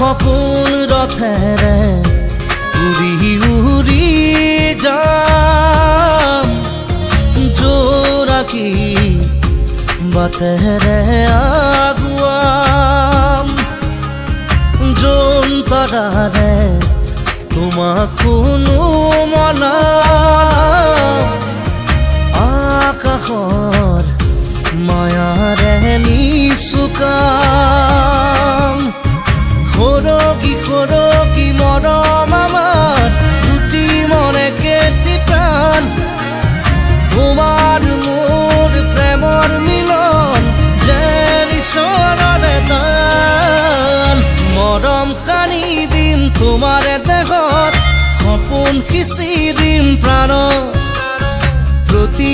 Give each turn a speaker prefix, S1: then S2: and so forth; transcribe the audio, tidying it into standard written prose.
S1: সপোন ৰথেৰে উৰি উৰি যাম জোনাকী বাটেৰে আগুৱাম জোন তৰাৰে তোমাক শুনো মনা আকাশৰ মায়াৰে নিচুকাম সৰগী সৰগী মৰম আমাৰ দুটি মনে কেটি প্ৰাণ তোমাৰ মোৰ প্ৰেমৰ মিলন যেন ঈশ্বৰৰে দান মৰম সানি দিম তোমাৰ দেহত সপোন সিঁচি দিম প্ৰাণত প্ৰতি